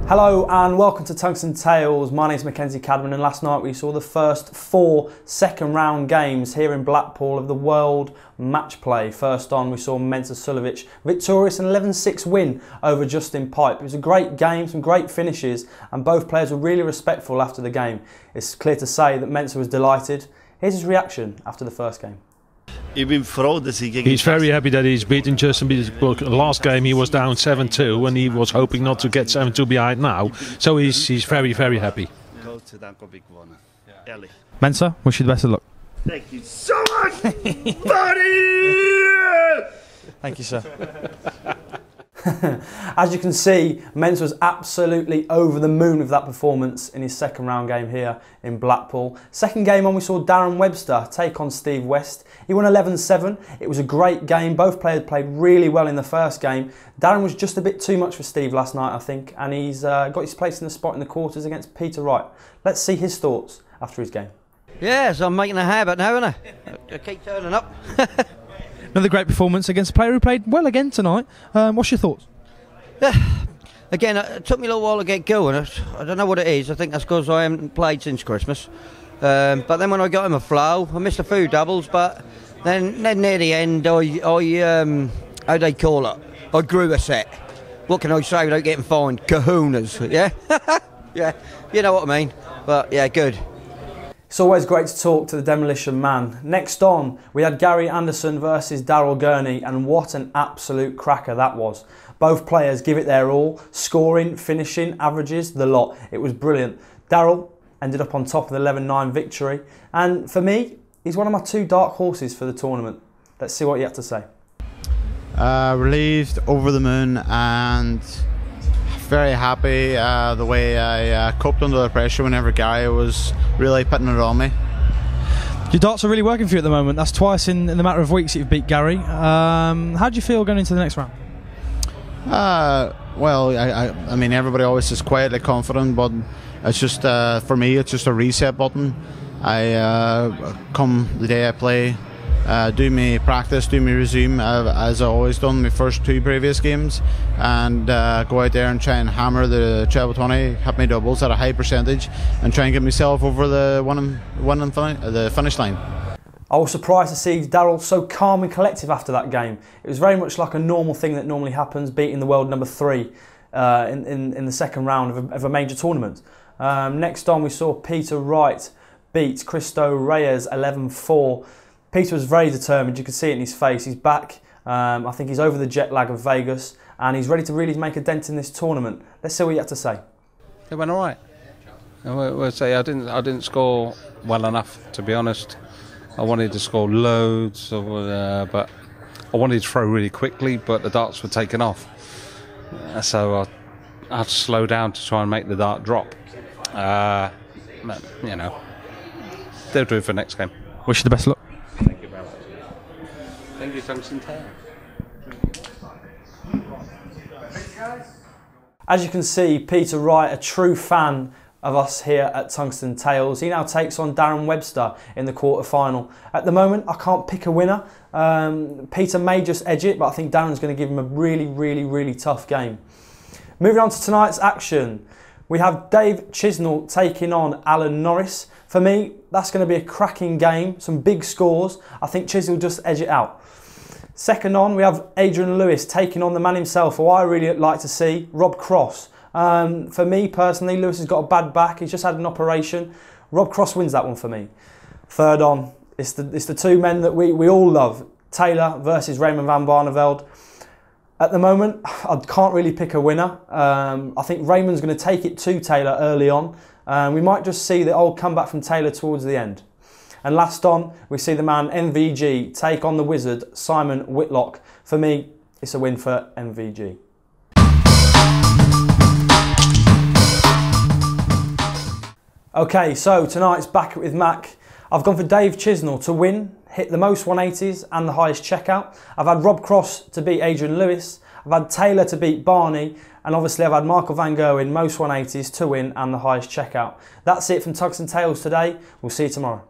Hello and welcome to Tungsten Tales. My name is Mackenzie and last night we saw the first 4 second round games here in Blackpool of the World Matchplay. First on we saw Mensa Sulovic victorious, an 11-6 win over Justin Pipe. It was a great game, some great finishes, and both players were really respectful after the game. It's clear to say that Mensa was delighted. Here's his reaction after the first game. He's very happy that he's beaten Justin. Last game he was down 7-2 and he was hoping not to get 7-2 behind now. So he's very, very happy. Mensa, wish you the best of luck. Thank you so much, buddy! Thank you, sir. As you can see, Mensa was absolutely over the moon with that performance in his second round game here in Blackpool. Second game on, we saw Darren Webster take on Steve West. He won 11-7. It was a great game. Both players played really well in the first game. Darren was just a bit too much for Steve last night, I think, and he's got his place in the spot in the quarters against Peter Wright. Let's see his thoughts after his game. Yes, I'm making a habit now, aren't I? I keep turning up. Another great performance against a player who played well again tonight. What's your thoughts? Again, it took me a little while to get going. I don't know what it is. I think that's because I haven't played since Christmas. But then when I got in a flow, I missed a few doubles. But then near the end, I how they call it? I grew a set. What can I say without getting fined? Kahunas, yeah? Yeah, you know what I mean. But yeah, good. It's always great to talk to the Demolition Man. Next on, we had Gary Anderson versus Daryl Gurney, and what an absolute cracker that was. Both players give it their all, scoring, finishing, averages, the lot. It was brilliant. Daryl ended up on top of the 11-9 victory, and for me, he's one of my 2 dark horses for the tournament. Let's see what you have to say. Relieved, over the moon, and very happy the way I coped under the pressure whenever Gary was really putting it on me. Your darts are really working for you at the moment. That's twice in the matter of weeks that you've beat Gary. How do you feel going into the next round? Well, I mean, everybody always is quietly confident, but it's just for me, it's just a reset button. I come the day I play, do me practice, do me resume as I always done my first 2 previous games, and go out there and try and hammer the treble 20, hit my doubles at a high percentage, and try and get myself over the finish line. I was surprised to see Daryl so calm and collective after that game. It was very much like a normal thing that normally happens, beating the world number 3 in the second round of a major tournament. Next on, we saw Peter Wright beat Cristo Reyes 11-4. Peter was very determined. You could see it in his face. He's back. I think he's over the jet lag of Vegas, and he's ready to really make a dent in this tournament. Let's see what you have to say. It went all right. We'll say I didn't score well enough, to be honest. I wanted to score loads, but I wanted to throw really quickly, but the darts were taken off. So I had to slow down to try and make the dart drop. But, you know, they'll do it for next game. Wish you the best of luck. Thank you very much. Thank you, Tungsten Tales. As you can see, Peter Wright, a true fan of us here at Tungsten Tales. He now takes on Darren Webster in the quarter-final. At the moment, I can't pick a winner. Peter may just edge it, but I think Darren's going to give him a really, really, really tough game. Moving on to tonight's action, we have Dave Chisnall taking on Alan Norris. For me, that's going to be a cracking game, some big scores. I think Chisnall will just edge it out. Second on, we have Adrian Lewis taking on the man himself, who I really like to see, Rob Cross. For me personally, Lewis has got a bad back. He's just had an operation. Rob Cross wins that one for me. Third on, it's the 2 men that we all love. Taylor versus Raymond van Barneveld. At the moment, I can't really pick a winner. I think Raymond's going to take it to Taylor early on. We might just see the old comeback from Taylor towards the end. And last on, we see the man MVG take on the wizard Simon Whitlock. For me, it's a win for MVG. Okay, so tonight's Back It with Mac. I've gone for Dave Chisnall to win, hit the most 180s and the highest checkout. I've had Rob Cross to beat Adrian Lewis. I've had Taylor to beat Barney. And obviously I've had Michael van Gerwen, most 180s to win and the highest checkout. That's it from Tungsten Tales today. We'll see you tomorrow.